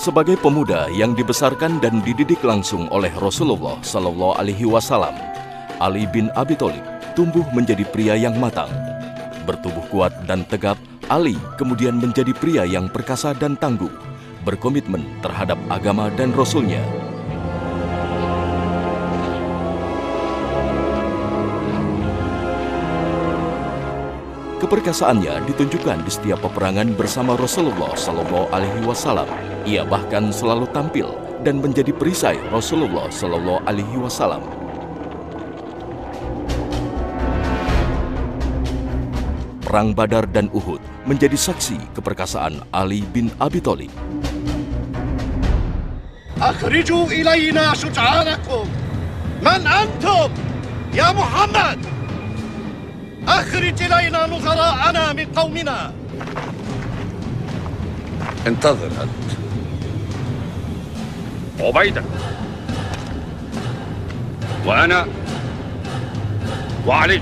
Sebagai pemuda yang dibesarkan dan dididik langsung oleh Rasulullah Sallallahu Alaihi Wasallam, Ali bin Abi Thalib tumbuh menjadi pria yang matang. Bertubuh kuat dan tegap, Ali kemudian menjadi pria yang perkasa dan tangguh, berkomitmen terhadap agama dan Rasul-Nya. Keperkasaannya ditunjukkan di setiap peperangan bersama Rasulullah Sallallahu Alaihi Wasallam. Ia bahkan selalu tampil dan menjadi perisai Rasulullah Sallallahu Alaihi Wasallam. Perang Badar dan Uhud menjadi saksi keperkasaan Ali bin Abi Thalib. Akhriju ilayna syuj'anakum. Man antum? Ya Muhammad. أخرج إلينا نظراءنا من قومنا. انتظر أنت. عبيدة وأنا وعلي.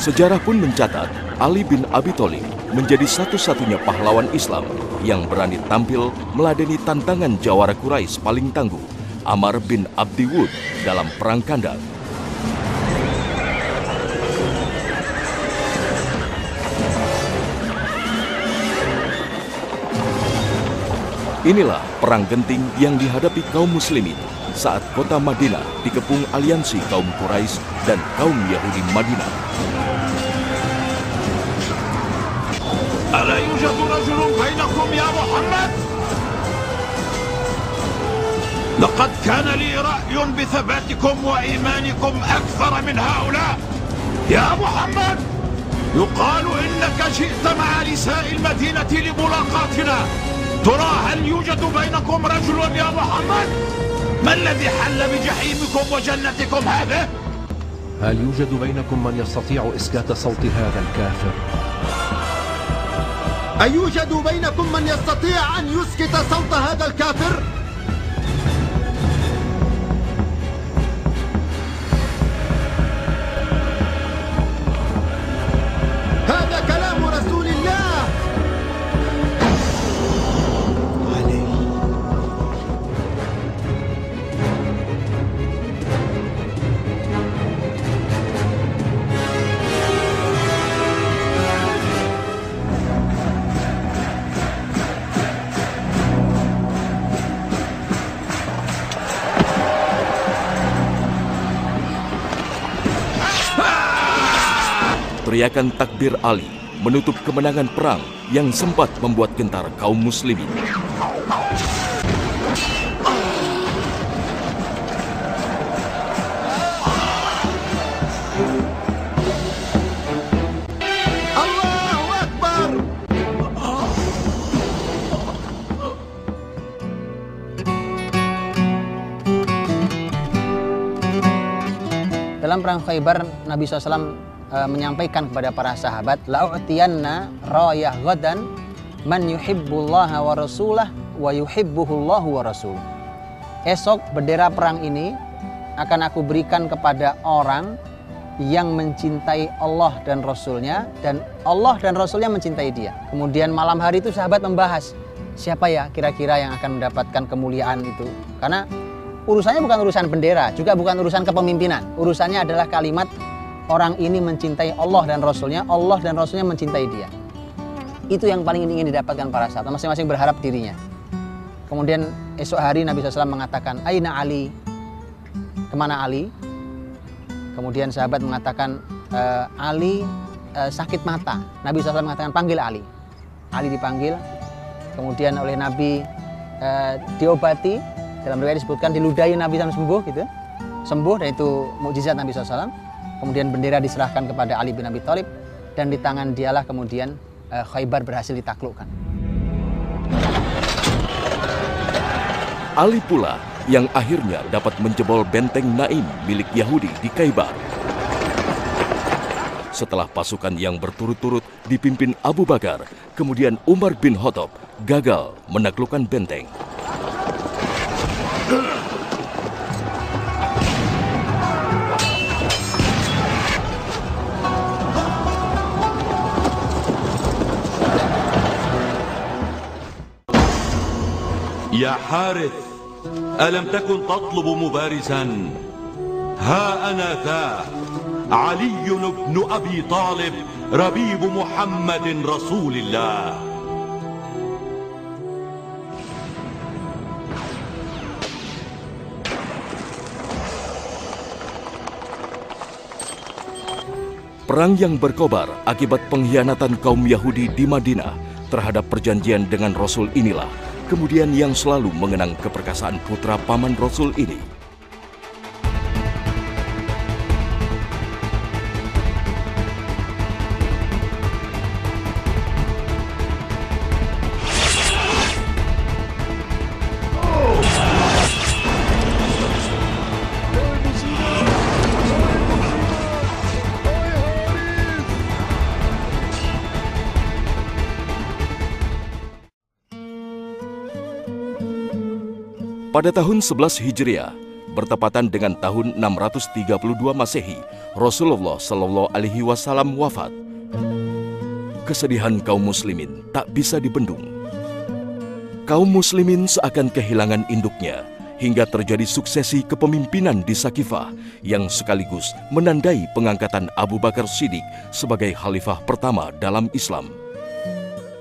Sejarah pun mencatat Ali bin Abi Thalib menjadi satu-satunya pahlawan Islam yang berani tampil meladeni tantangan jawara Quraisy paling tangguh, Amr bin Abdi Wud, dalam Perang Khandaq. Inilah perang genting yang dihadapi kaum muslimin saat kota Madinah dikepung aliansi kaum Quraisy dan kaum Yahudi Madinah. ألا يوجد رجل بينكم يا محمد؟ لقد كان لي رأي بثباتكم وإيمانكم أكثر من هؤلاء. يا محمد، يقال إنك جئت مع نساء المدينة لملاقاتنا. ترى هل يوجد بينكم رجل يا محمد؟ ما الذي حل بجحيمكم وجنتكم هذه؟ هل يوجد بينكم من يستطيع إسكات صوت هذا الكافر؟ أيوجد بينكم من يستطيع أن يسكت صوت هذا الكافر؟ هذا كلام رسول الله. علي. Teriakan takbir Ali menutup kemenangan perang yang sempat membuat gentar kaum muslimin. Allahu Akbar. Dalam perang Khaybar, Nabi SAW menyampaikan kepada para sahabat, la'u'tiyanna rayah ghadan man yuhibbullaha wa rasulah wa yuhibbuhullahu wa rasuluh. Esok bendera perang ini akan aku berikan kepada orang yang mencintai Allah dan Rasulnya, dan Allah dan Rasulnya mencintai dia. Kemudian malam hari itu sahabat membahas, siapa ya kira-kira yang akan mendapatkan kemuliaan itu. Karena urusannya bukan urusan bendera, juga bukan urusan kepemimpinan. Urusannya adalah kalimat orang ini mencintai Allah dan Rasulnya, Allah dan Rasulnya mencintai dia. Itu yang paling ingin didapatkan para sahabat, masing-masing berharap dirinya. Kemudian esok hari Nabi SAW mengatakan, Aina Ali? Kemana Ali? Kemudian sahabat mengatakan, Ali sakit mata. Nabi SAW mengatakan, panggil Ali. Ali dipanggil, kemudian oleh Nabi diobati. Dalam riwayat disebutkan diludahi Nabi SAW sembuh gitu. Sembuh, dan itu mukjizat Nabi SAW. Kemudian bendera diserahkan kepada Ali bin Abi Thalib. dan di tangan dialah kemudian Khaybar berhasil ditaklukkan. Ali pula yang akhirnya dapat menjebol benteng Naim milik Yahudi di Khaybar. Setelah pasukan yang berturut-turut dipimpin Abu Bakar, kemudian Umar bin Khattab gagal menaklukkan benteng. يا حارث ألم تكن تطلب مبارزا ها أنا ذا علي بن أبي طالب ربيب محمد رسول الله. Perang yang berkobar akibat pengkhianatan kaum Yahudi di Madinah terhadap perjanjian dengan Rasul inilah kemudian yang selalu mengenang keperkasaan putra paman Rasul ini. Pada tahun 11 Hijriah, bertepatan dengan tahun 632 Masehi, Rasulullah Shallallahu Alaihi Wasallam wafat. Kesedihan kaum muslimin tak bisa dibendung. Kaum muslimin seakan kehilangan induknya, hingga terjadi suksesi kepemimpinan di Sakifah yang sekaligus menandai pengangkatan Abu Bakar Siddiq sebagai khalifah pertama dalam Islam.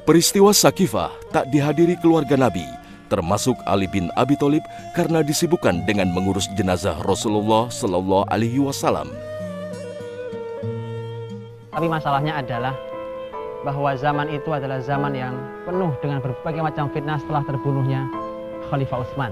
Peristiwa Sakifah tak dihadiri keluarga Nabi, termasuk Ali bin Abi Thalib karena disibukkan dengan mengurus jenazah Rasulullah Shallallahu Alaihi Wasallam. Tapi masalahnya adalah bahwa zaman itu adalah zaman yang penuh dengan berbagai macam fitnah setelah terbunuhnya Khalifah Utsman.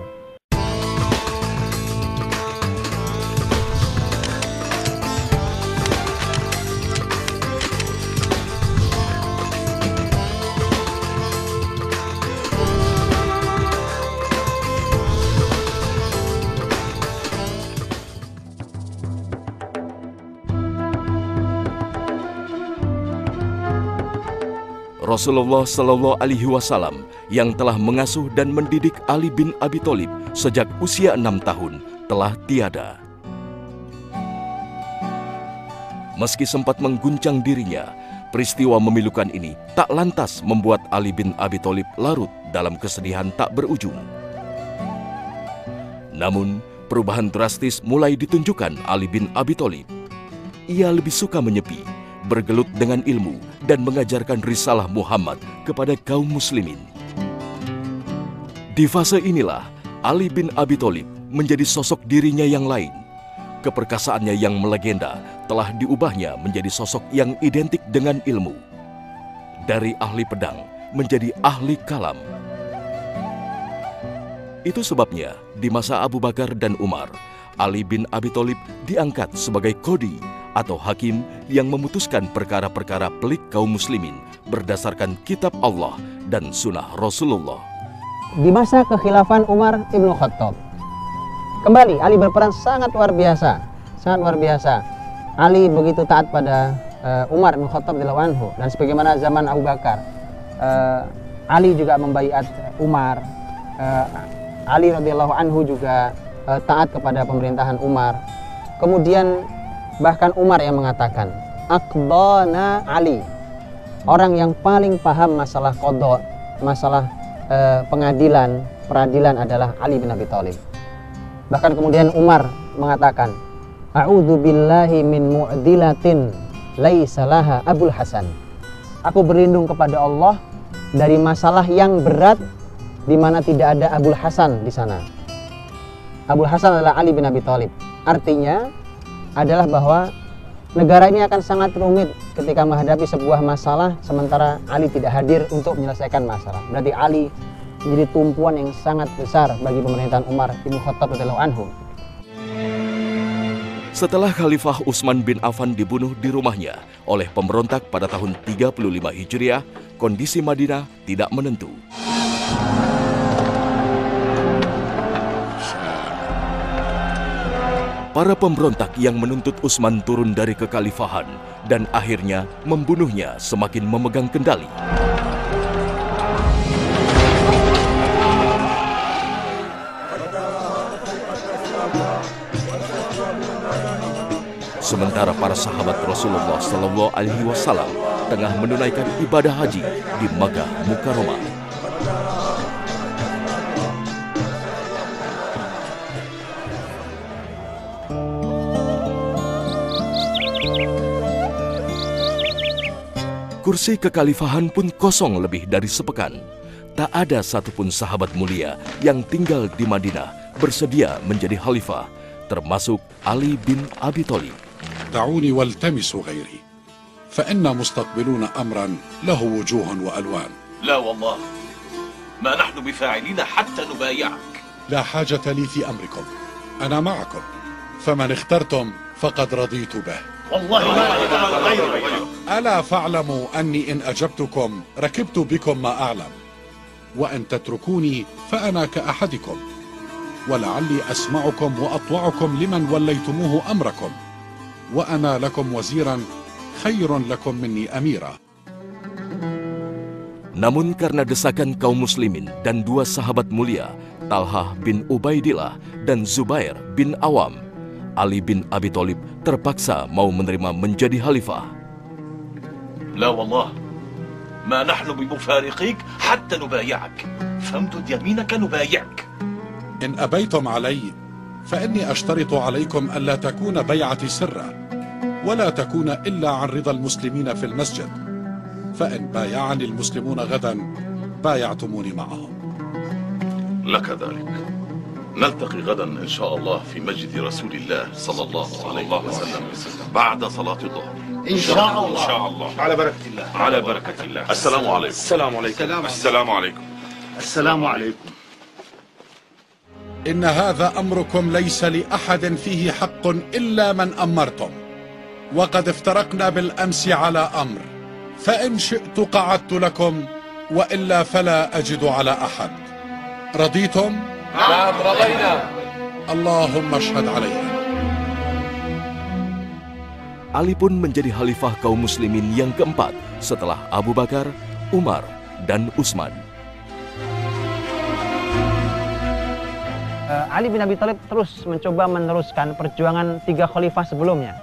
Rasulullah Shallallahu Alaihi Wasallam yang telah mengasuh dan mendidik Ali bin Abi Thalib sejak usia 6 tahun telah tiada. Meski sempat mengguncang dirinya, peristiwa memilukan ini tak lantas membuat Ali bin Abi Thalib larut dalam kesedihan tak berujung. Namun, perubahan drastis mulai ditunjukkan Ali bin Abi Thalib. Ia lebih suka menyepi, bergelut dengan ilmu, dan mengajarkan risalah Muhammad kepada kaum muslimin. Di fase inilah, Ali bin Abi Thalib menjadi sosok dirinya yang lain. Keperkasaannya yang melegenda telah diubahnya menjadi sosok yang identik dengan ilmu. Dari ahli pedang menjadi ahli kalam. Itu sebabnya, di masa Abu Bakar dan Umar, Ali bin Abi Thalib diangkat sebagai qadhi atau hakim yang memutuskan perkara-perkara pelik kaum muslimin berdasarkan kitab Allah dan sunnah Rasulullah. Di masa kekhilafan Umar ibn Khattab, kembali Ali berperan sangat luar biasa, sangat luar biasa. Ali begitu taat pada Umar ibn Khattab radhiyallahu anhu, dan sebagaimana zaman Abu Bakar, Ali juga membaiat Umar. Ali radhiyallahu anhu juga taat kepada pemerintahan Umar. Kemudian bahkan Umar yang mengatakan, "Aqdana Ali." Orang yang paling paham masalah qadha, masalah pengadilan, peradilan adalah Ali bin Abi Thalib. Bahkan kemudian Umar mengatakan, "A'udzu billahi min mu'dilatin laisa laha Abul Hasan." Aku berlindung kepada Allah dari masalah yang berat di mana tidak ada Abul Hasan di sana. Abul Hasan adalah Ali bin Abi Thalib. Artinya adalah bahwa negara ini akan sangat rumit ketika menghadapi sebuah masalah sementara Ali tidak hadir untuk menyelesaikan masalah. Berarti Ali menjadi tumpuan yang sangat besar bagi pemerintahan Umar bin Khattab radhiyallahu anhu. Setelah Khalifah Utsman bin Affan dibunuh di rumahnya oleh pemberontak pada tahun 35 Hijriah, kondisi Madinah tidak menentu. Para pemberontak yang menuntut Utsman turun dari kekhalifahan dan akhirnya membunuhnya semakin memegang kendali. Sementara para sahabat Rasulullah Shallallahu Alaihi Wasallam tengah menunaikan ibadah haji di Makkah Mukarramah. Kursi kekhalifahan pun kosong lebih dari sepekan. Tak ada satupun sahabat mulia yang tinggal di Madinah bersedia menjadi khalifah, termasuk Ali bin Abi Thalib. دعوني والتمسوا غيري فإنا مستقبلون أمرا له وجوه وألوان. لا والله ما نحن بفاعلين حتى نبايعك. لا حاجة لي في أمركم، أنا معكم، فمن اخترتم فقد رضيت به. والله ما نقبل غيره. ألا فاعلموا أني إن أجبتكم ركبت بكم ما أعلم، وأن تتركوني فأنا كأحدكم، ولعلي أسمعكم وأطوعكم لمن وليتموه أمركم، وأنا لكم وزيرا خير لكم مني أميرا. Namun karena desakan kaum muslimin dan dua sahabat mulia, Talhah bin Ubaidillah dan Zubair bin Awam, Ali bin Abi Thalib terpaksa mau menerima menjadi khalifah. لا والله ما نحن بمفارقيك حتى نبايعك، فامدد يمينك نبايعك. إن أبيتم علي فإني أشترط عليكم ألا تكون بيعتي سرا، ولا تكون إلا عن رضا المسلمين في المسجد، فإن بايعني المسلمون غدا بايعتموني معهم. لك ذلك، نلتقي غدا إن شاء الله في مسجد رسول الله صلى الله عليه وسلم بعد صلاة الظهر. إن شاء الله. إن شاء الله. على بركة الله. على بركة الله. السلام عليكم. السلام عليكم. السلام عليكم. السلام عليكم. إن هذا أمركم ليس لأحد فيه حق إلا من أمرتم، وقد افترقنا بالأمس على أمر، فإن شئت قعدت لكم وإلا فلا أجد على أحد. رضيتم؟ نعم رضينا. اللهم اشهد علينا. Ali pun menjadi khalifah kaum muslimin yang keempat setelah Abu Bakar, Umar, dan Utsman. Ali bin Abi Thalib terus mencoba meneruskan perjuangan tiga khalifah sebelumnya,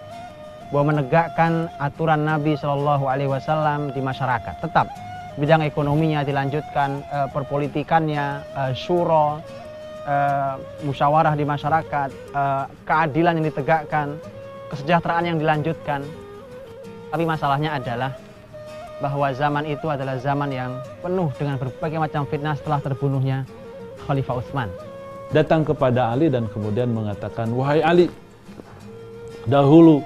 bahwa menegakkan aturan Nabi Shallallahu Alaihi Wasallam di masyarakat. Tetap bidang ekonominya dilanjutkan, perpolitikannya, syuro, musyawarah di masyarakat, keadilan yang ditegakkan, kesejahteraan yang dilanjutkan. Tapi masalahnya adalah bahwa zaman itu adalah zaman yang penuh dengan berbagai macam fitnah setelah terbunuhnya Khalifah Utsman. Datang kepada Ali dan kemudian mengatakan, wahai Ali, dahulu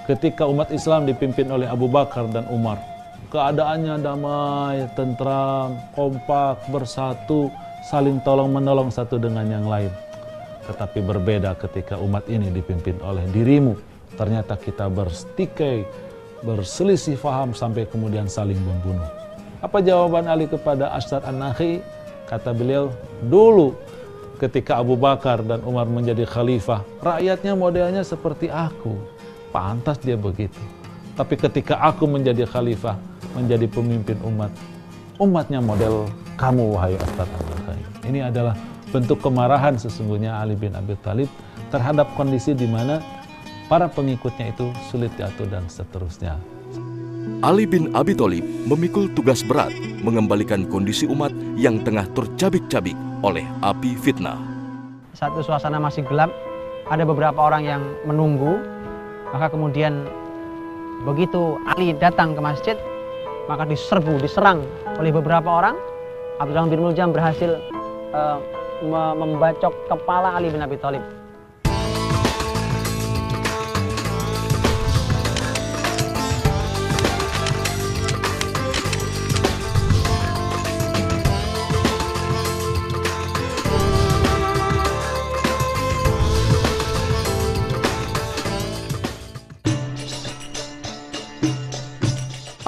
ketika umat Islam dipimpin oleh Abu Bakar dan Umar, keadaannya damai, tentram, kompak, bersatu, saling tolong-menolong satu dengan yang lain. Tetapi berbeda ketika umat ini dipimpin oleh dirimu. Ternyata kita bertikai, berselisih faham sampai kemudian saling membunuh. Apa jawaban Ali kepada Asad An-Nakhi? Kata beliau, dulu ketika Abu Bakar dan Umar menjadi khalifah, rakyatnya modelnya seperti aku. Pantas dia begitu. Tapi ketika aku menjadi khalifah, menjadi pemimpin umat, umatnya model kamu, wahai Asad An-Nakhi. Ini adalah bentuk kemarahan sesungguhnya Ali bin Abi Thalib terhadap kondisi di mana para pengikutnya itu sulit diatur dan seterusnya. Ali bin Abi Thalib memikul tugas berat mengembalikan kondisi umat yang tengah tercabik-cabik oleh api fitnah. Satu suasana masih gelap, ada beberapa orang yang menunggu, maka kemudian begitu Ali datang ke masjid, maka diserang oleh beberapa orang. Abdullah bin Muljam berhasil membacok kepala Ali bin Abi Thalib.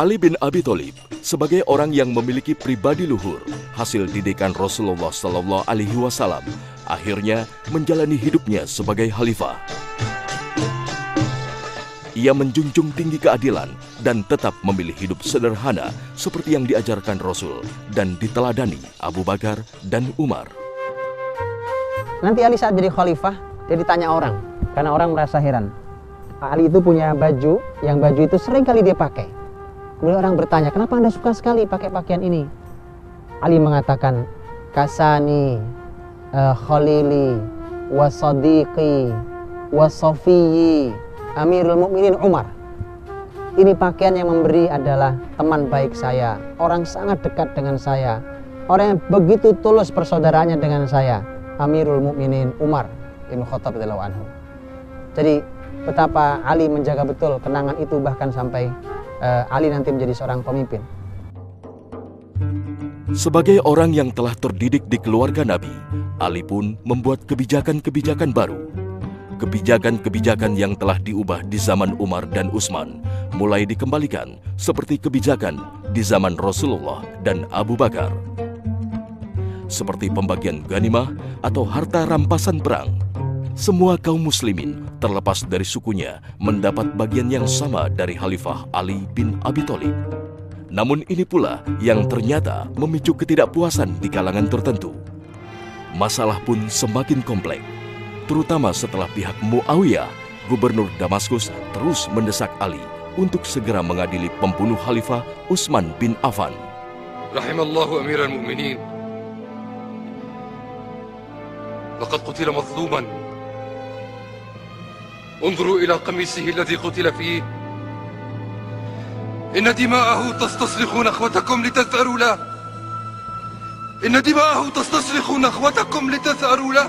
Ali bin Abi Thalib sebagai orang yang memiliki pribadi luhur, hasil didikan Rasulullah Sallallahu Alaihi Wasallam, akhirnya menjalani hidupnya sebagai khalifah. Ia menjunjung tinggi keadilan dan tetap memilih hidup sederhana seperti yang diajarkan Rasul dan diteladani Abu Bakar dan Umar. Nanti Ali saat jadi khalifah, dia ditanya orang, karena orang merasa heran. Ali itu punya baju, yang baju itu sering kali dia pakai. Kemudian orang bertanya, kenapa Anda suka sekali pakai pakaian ini? Ali mengatakan, kasani, khalili, wasadiqi, wasofiyi, Amirul Mukminin Umar. Ini pakaian yang memberi adalah teman baik saya, orang sangat dekat dengan saya, orang yang begitu tulus persaudaraannya dengan saya, Amirul Mukminin Umar Ibn Khattab radhiyallahu anhu. Jadi betapa Ali menjaga betul kenangan itu, bahkan sampai Ali nanti menjadi seorang pemimpin. Sebagai orang yang telah terdidik di keluarga Nabi, Ali pun membuat kebijakan-kebijakan baru. Kebijakan-kebijakan yang telah diubah di zaman Umar dan Utsman mulai dikembalikan seperti kebijakan di zaman Rasulullah dan Abu Bakar. Seperti pembagian ghanimah atau harta rampasan perang. Semua kaum muslimin terlepas dari sukunya mendapat bagian yang sama dari Khalifah Ali bin Abi Thalib. Namun ini pula yang ternyata memicu ketidakpuasan di kalangan tertentu. Masalah pun semakin kompleks, terutama setelah pihak Muawiyah, gubernur Damaskus, terus mendesak Ali untuk segera mengadili pembunuh Khalifah Utsman bin Affan. Rahimallahu Amiral Mu'minin. Laqad qutila mazluman. انظروا إلى قميصه الذي قتل فيه. إن دماءه تستصرخ نخوتكم لتثأروا له. إن دماءه تستصرخ نخوتكم لتثأروا له.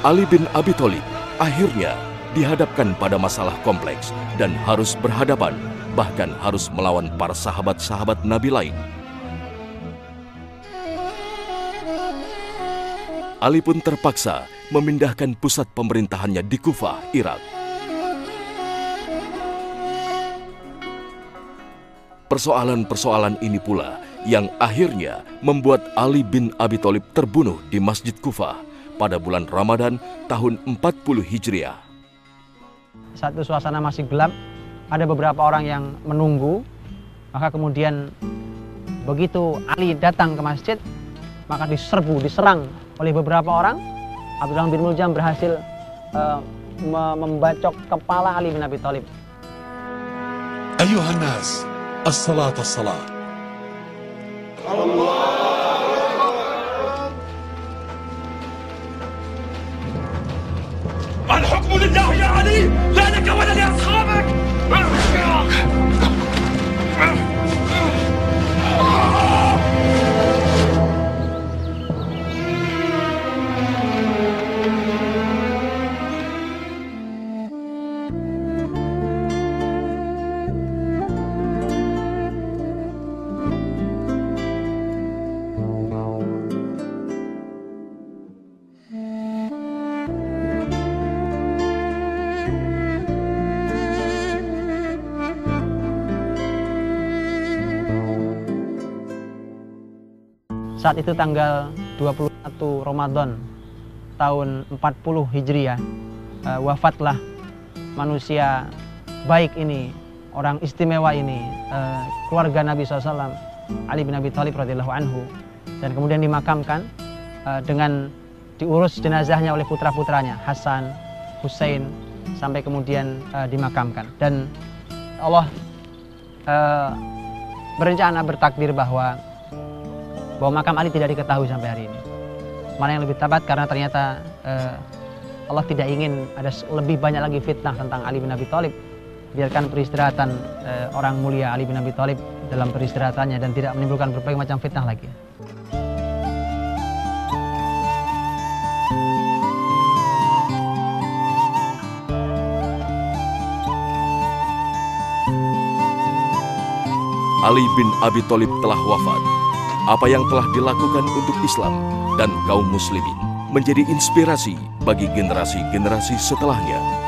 Ali bin Abi Thalib akhirnya dihadapkan pada masalah kompleks dan harus berhadapan, bahkan harus melawan para sahabat-sahabat Nabi lain. Ali pun terpaksa memindahkan pusat pemerintahannya di Kufah, Irak. Persoalan-persoalan ini pula yang akhirnya membuat Ali bin Abi Thalib terbunuh di Masjid Kufah pada bulan Ramadan tahun 40 Hijriah. Saat itu suasana masih gelap, ada beberapa orang yang menunggu, maka kemudian begitu Ali datang ke masjid, maka diserang oleh beberapa orang. Abdullah bin Muljam berhasil membacok kepala Ali bin Abi Thalib. Ayuhan nas, as-salat as-salat. الحكم لله يا علي، لا لك ولا لأصحابك. Saat itu tanggal 21 Ramadan tahun 40 Hijriah, wafatlah manusia baik ini, orang istimewa ini, keluarga Nabi SAW, Ali bin Abi Thalib radhiyallahu anhu, dan kemudian dimakamkan dengan diurus jenazahnya oleh putra-putranya Hasan, Hussein, sampai kemudian dimakamkan. Dan Allah berencana, bertakdir bahwa makam Ali tidak diketahui sampai hari ini. Mana yang lebih tepat, karena ternyata Allah tidak ingin ada lebih banyak lagi fitnah tentang Ali bin Abi Thalib. Biarkan peristirahatan orang mulia Ali bin Abi Thalib dalam peristirahatannya dan tidak menimbulkan berbagai macam fitnah lagi. Ali bin Abi Thalib telah wafat. Apa yang telah dilakukan untuk Islam dan kaum muslimin menjadi inspirasi bagi generasi-generasi setelahnya.